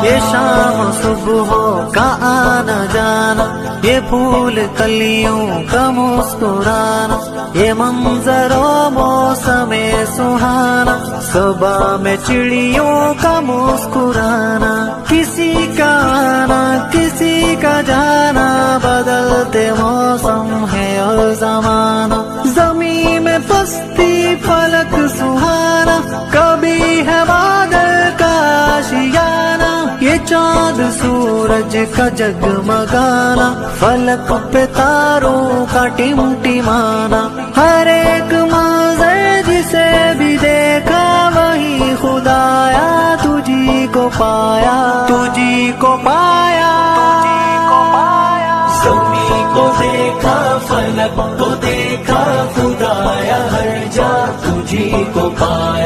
یہ شام صبح کا آنا جانا، یہ پھول کلیوں کا مسکرانا، یہ منظر و موسم سہانا، صبح میں چڑیوں کا مسکرانا، کسی کا آنا کسی کا جانا، بدلتے موسم ہے اور زمانہ، زمین میں پستی فلک سہانا، کبھی ہے بادل کا آشیانہ، یہ چاند سورج کا جگمگانا، فلک پہ تاروں کا ٹمٹمانا، ہر ایک منظر جسے بھی دیکھا وہی خدایا، تجھی کو پایا تجھی کو پایا، زمین کو دیکھا فلک کو دیکھا خدایا، ہر جا تجھی کو پایا۔